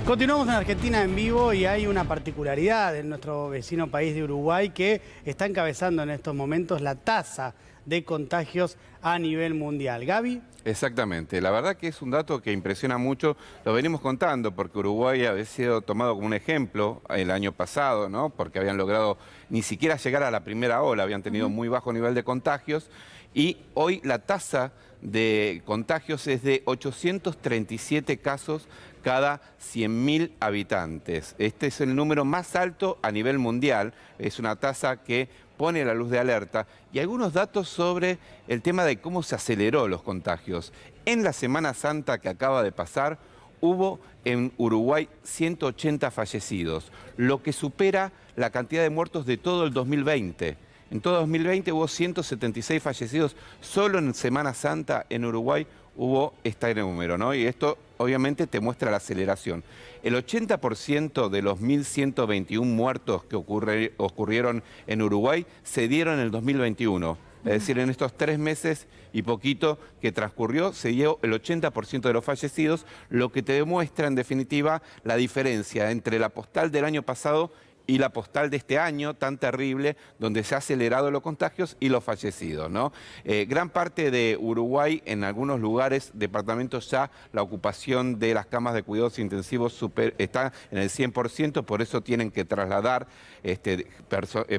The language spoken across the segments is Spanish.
Continuamos en Argentina en vivo y hay una particularidad en nuestro vecino país de Uruguay que está encabezando en estos momentos la tasa de contagios a nivel mundial. Gaby. Exactamente, la verdad que es un dato que impresiona mucho, lo venimos contando porque Uruguay había sido tomado como un ejemplo el año pasado, ¿no? Porque habían logrado ni siquiera llegar a la primera ola, habían tenido muy bajo nivel de contagios y hoy la tasa de contagios es de 837 casos cada 100.000 habitantes. Este es el número más alto a nivel mundial, es una tasa que pone la luz de alerta y algunos datos sobre el tema de cómo se aceleró los contagios. En la Semana Santa que acaba de pasar, hubo en Uruguay 180 fallecidos, lo que supera la cantidad de muertos de todo el 2020. En todo 2020 hubo 176 fallecidos, solo en Semana Santa en Uruguay hubo este número, ¿no? Y esto obviamente te muestra la aceleración. El 80% de los 1.121 muertos que ocurrieron en Uruguay se dieron en el 2021. Es decir, en estos 3 meses y poquito que transcurrió, se dio el 80% de los fallecidos, lo que te demuestra en definitiva la diferencia entre la postal del año pasado y la postal de este año tan terrible, donde se han acelerado los contagios y los fallecidos, ¿no? Gran parte de Uruguay, en algunos lugares, departamentos ya, la ocupación de las camas de cuidados intensivos está en el 100%, por eso tienen que trasladar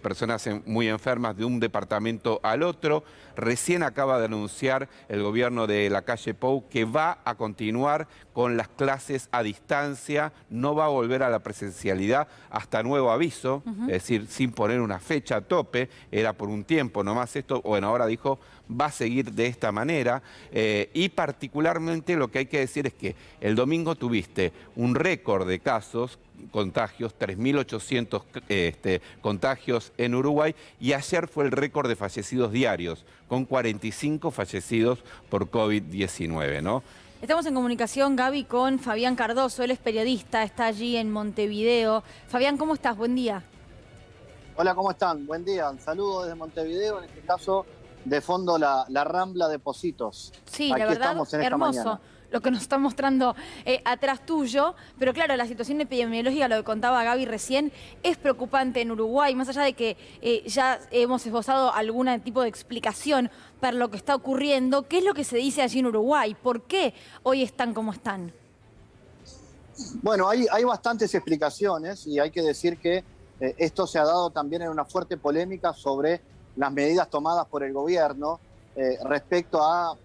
personas muy enfermas de un departamento al otro. Recién acaba de anunciar el gobierno de la calle Pou que va a continuar con las clases a distancia, no va a volver a la presencialidad hasta nuevo aviso, es decir, sin poner una fecha a tope, era por un tiempo nomás esto, bueno, ahora dijo, va a seguir de esta manera, y particularmente lo que hay que decir es que el domingo tuviste un récord de casos, contagios, 3.800 contagios en Uruguay, y ayer fue el récord de fallecidos diarios, con 45 fallecidos por COVID-19, ¿no? Estamos en comunicación, Gaby, con Fabián Cardoso. Él es periodista, está allí en Montevideo. Fabián, ¿cómo estás? Buen día. Hola, ¿cómo están? Buen día. Un saludo desde Montevideo, en este caso de fondo la Rambla de Positos. Sí, Aquí la verdad, estamos en esta hermoso mañana. lo que nos está mostrando atrás tuyo. Pero claro, la situación epidemiológica, lo que contaba Gaby recién, es preocupante en Uruguay. Más allá de que ya hemos esbozado algún tipo de explicación para lo que está ocurriendo, ¿qué es lo que se dice allí en Uruguay? ¿Por qué hoy están como están? Bueno, hay bastantes explicaciones y hay que decir que esto se ha dado también en una fuerte polémica sobre las medidas tomadas por el gobierno respecto a,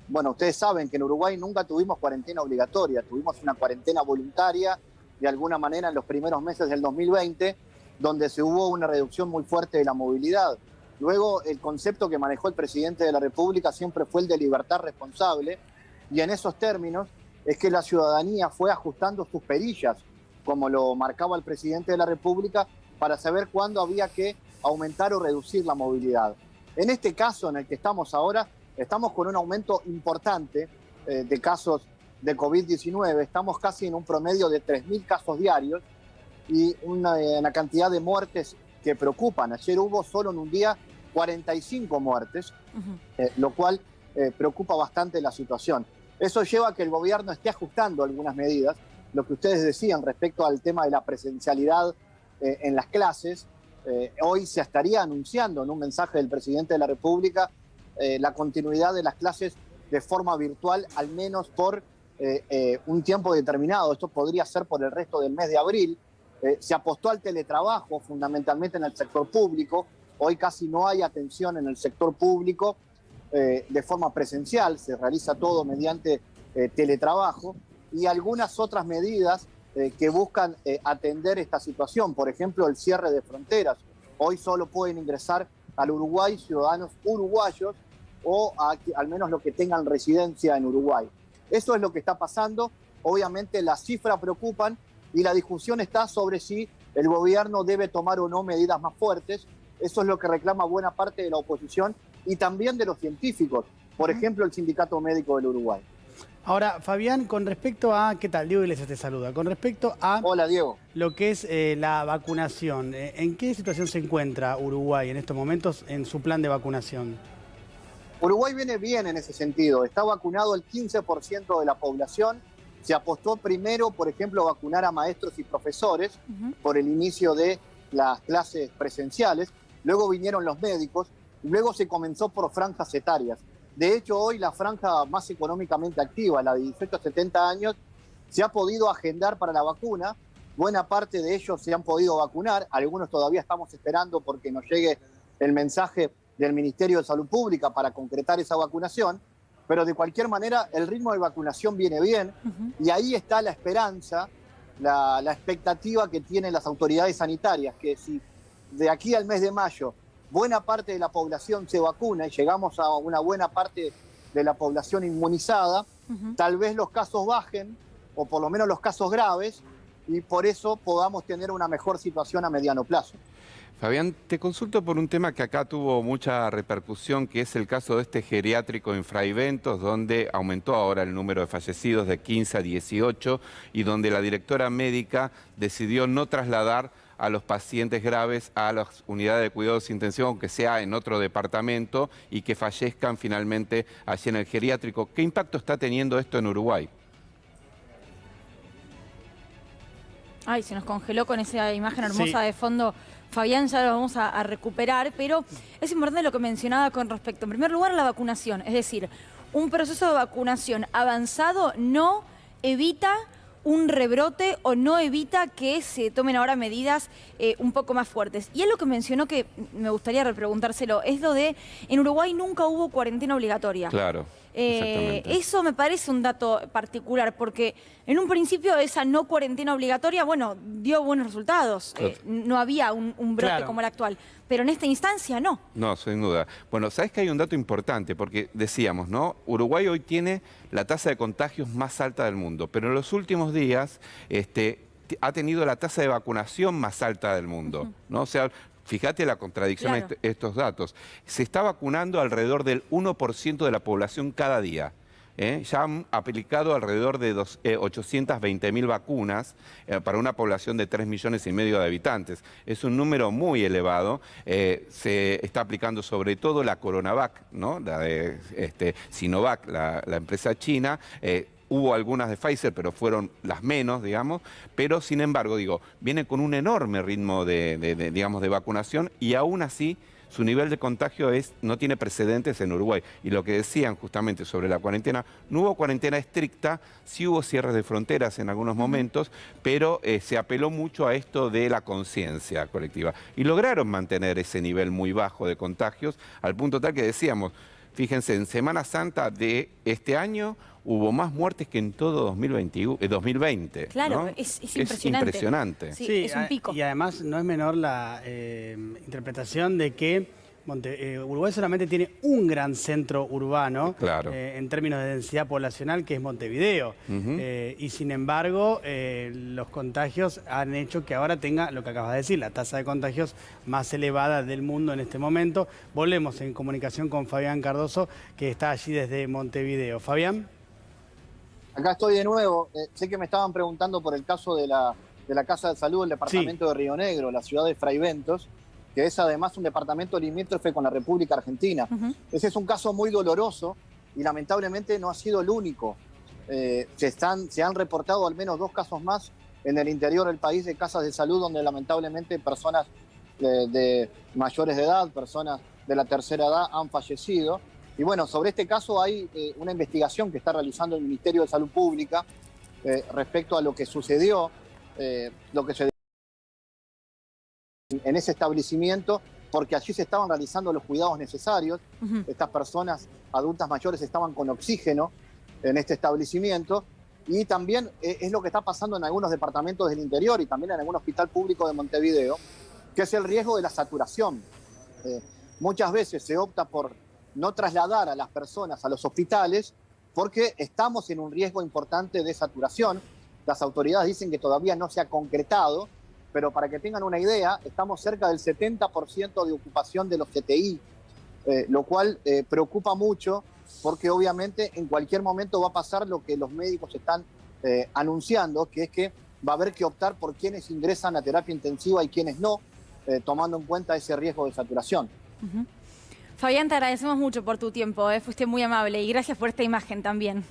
bueno, ustedes saben que en Uruguay nunca tuvimos cuarentena obligatoria, tuvimos una cuarentena voluntaria de alguna manera en los primeros meses del 2020, donde se hubo una reducción muy fuerte de la movilidad. Luego, el concepto que manejó el presidente de la República siempre fue el de libertad responsable, y en esos términos es que la ciudadanía fue ajustando sus perillas, como lo marcaba el presidente de la República, para saber cuándo había que aumentar o reducir la movilidad. En este caso en el que estamos ahora, estamos con un aumento importante de casos de COVID-19, estamos casi en un promedio de 3.000 casos diarios y una cantidad de muertes que preocupan. Ayer hubo solo en un día 45 muertes, lo cual preocupa bastante la situación. Eso lleva a que el gobierno esté ajustando algunas medidas, lo que ustedes decían respecto al tema de la presencialidad en las clases. Hoy se estaría anunciando en un mensaje del presidente de la República la continuidad de las clases de forma virtual, al menos por un tiempo determinado. Esto podría ser por el resto del mes de abril. Se apostó al teletrabajo, fundamentalmente en el sector público. Hoy casi no hay atención en el sector público de forma presencial, se realiza todo mediante teletrabajo, y algunas otras medidas que buscan atender esta situación. Por ejemplo, el cierre de fronteras. Hoy solo pueden ingresar al Uruguay ciudadanos uruguayos o al menos los que tengan residencia en Uruguay. Eso es lo que está pasando. Obviamente las cifras preocupan y la discusión está sobre si el gobierno debe tomar o no medidas más fuertes. Eso es lo que reclama buena parte de la oposición y también de los científicos. Por ejemplo, el Sindicato Médico del Uruguay. Ahora, Fabián, con respecto a... ¿Qué tal? Diego Iglesias te saluda. Con respecto a... Hola, Diego. Lo que es la vacunación, ¿en qué situación se encuentra Uruguay en estos momentos en su plan de vacunación? Uruguay viene bien en ese sentido. Está vacunado el 15% de la población. Se apostó primero, por ejemplo, a vacunar a maestros y profesores por el inicio de las clases presenciales, luego vinieron los médicos, y luego se comenzó por franjas etarias. De hecho, hoy la franja más económicamente activa, la de 18 a 70 años, se ha podido agendar para la vacuna. Buena parte de ellos se han podido vacunar, algunos todavía estamos esperando porque nos llegue el mensaje del Ministerio de Salud Pública para concretar esa vacunación, pero de cualquier manera el ritmo de vacunación viene bien y ahí está la esperanza, la expectativa que tienen las autoridades sanitarias, que si de aquí al mes de mayo buena parte de la población se vacuna y llegamos a una buena parte de la población inmunizada, tal vez los casos bajen, o por lo menos los casos graves, y por eso podamos tener una mejor situación a mediano plazo. Fabián, te consulto por un tema que acá tuvo mucha repercusión, que es el caso de este geriátrico en Fraiventos, donde aumentó ahora el número de fallecidos de 15 a 18 y donde la directora médica decidió no trasladar a los pacientes graves a las unidades de cuidados intensivos, aunque sea en otro departamento, y que fallezcan finalmente allí en el geriátrico. ¿Qué impacto está teniendo esto en Uruguay? Ay, se nos congeló con esa imagen hermosa de fondo. Fabián, ya lo vamos a recuperar, pero es importante lo que mencionaba con respecto, en primer lugar, a la vacunación. Es decir, un proceso de vacunación avanzado no evita un rebrote o no evita que se tomen ahora medidas un poco más fuertes. Y es lo que mencionó que me gustaría repreguntárselo, es lo de, en Uruguay nunca hubo cuarentena obligatoria. Claro. Eso me parece un dato particular, porque en un principio esa no cuarentena obligatoria, bueno, dio buenos resultados. No había un brote como el actual, pero en esta instancia no. No, sin duda. Bueno, sabes que hay un dato importante, porque decíamos, ¿no? Uruguay hoy tiene la tasa de contagios más alta del mundo, pero en los últimos días ha tenido la tasa de vacunación más alta del mundo, ¿no? O sea, fíjate la contradicción de estos datos. Se está vacunando alrededor del 1% de la población cada día. Ya han aplicado alrededor de 820.000 vacunas para una población de 3,5 millones de habitantes. Es un número muy elevado. Se está aplicando sobre todo la Coronavac, ¿no? La de Sinovac, la empresa china. Hubo algunas de Pfizer, pero fueron las menos, digamos. Pero, sin embargo, viene con un enorme ritmo de vacunación y aún así su nivel de contagio no tiene precedentes en Uruguay. Y lo que decían justamente sobre la cuarentena, no hubo cuarentena estricta, sí hubo cierres de fronteras en algunos momentos, pero se apeló mucho a esto de la conciencia colectiva. Y lograron mantener ese nivel muy bajo de contagios, al punto tal que decíamos, fíjense, en Semana Santa de este año hubo más muertes que en todo 2020. Claro, ¿no? es impresionante. Sí, es un pico. Y además no es menor la interpretación de que Uruguay solamente tiene un gran centro urbano en términos de densidad poblacional, que es Montevideo. Y sin embargo, los contagios han hecho que ahora tenga, lo que acabas de decir, la tasa de contagios más elevada del mundo en este momento. Volvemos en comunicación con Fabián Cardoso, que está allí desde Montevideo. Fabián. Acá estoy de nuevo. Sé que me estaban preguntando por el caso de la Casa de Salud del departamento de Río Negro, la ciudad de Fraiventos, que es además un departamento limítrofe con la República Argentina. Ese es un caso muy doloroso y lamentablemente no ha sido el único. Se han reportado al menos 2 casos más en el interior del país de casas de salud donde lamentablemente personas de mayores de edad, personas de la tercera edad han fallecido. Y bueno, sobre este caso hay una investigación que está realizando el Ministerio de Salud Pública respecto a lo que sucedió, lo que se en ese establecimiento, porque allí se estaban realizando los cuidados necesarios. Estas personas adultas mayores estaban con oxígeno en este establecimiento, y también es lo que está pasando en algunos departamentos del interior y también en algún hospital público de Montevideo, que es el riesgo de la saturación. Muchas veces se opta por no trasladar a las personas a los hospitales porque estamos en un riesgo importante de saturación. Las autoridades dicen que todavía no se ha concretado, pero para que tengan una idea, estamos cerca del 70% de ocupación de los CTI, lo cual preocupa mucho porque obviamente en cualquier momento va a pasar lo que los médicos están anunciando, que es que va a haber que optar por quienes ingresan a terapia intensiva y quienes no, tomando en cuenta ese riesgo de saturación. Fabián, te agradecemos mucho por tu tiempo, fuiste muy amable y gracias por esta imagen también.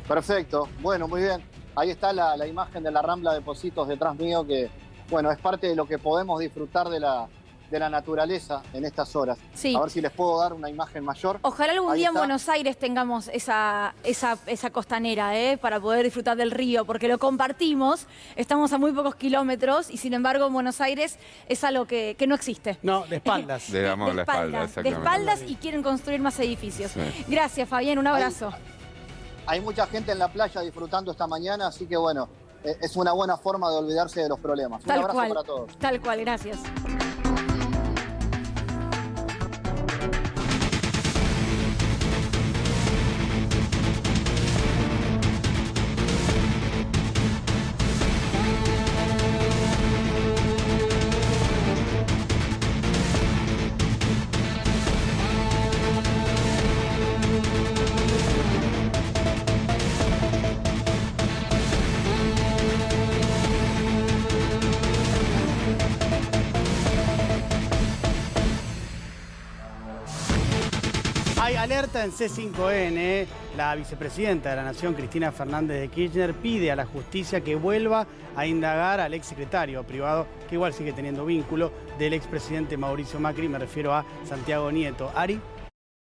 Perfecto, bueno, muy bien. Ahí está la imagen de la Rambla de Pocitos detrás mío, que, bueno, es parte de lo que podemos disfrutar de la naturaleza en estas horas. Sí. A ver si les puedo dar una imagen mayor. Ojalá algún día en Buenos Aires tengamos esa costanera, para poder disfrutar del río, porque lo compartimos, estamos a muy pocos kilómetros y sin embargo en Buenos Aires es algo que no existe. No, de espaldas. Le damos la espalda, De exactamente. espaldas y quieren construir más edificios. Sí. Gracias, Fabián, un abrazo. Hay mucha gente en la playa disfrutando esta mañana, así que bueno, es una buena forma de olvidarse de los problemas. Un abrazo para todos. Tal cual, gracias. Hay alerta en C5N. La vicepresidenta de la Nación, Cristina Fernández de Kirchner, pide a la justicia que vuelva a indagar al exsecretario privado, que igual sigue teniendo vínculo, del expresidente Mauricio Macri. Me refiero a Santiago Nieto. Ari.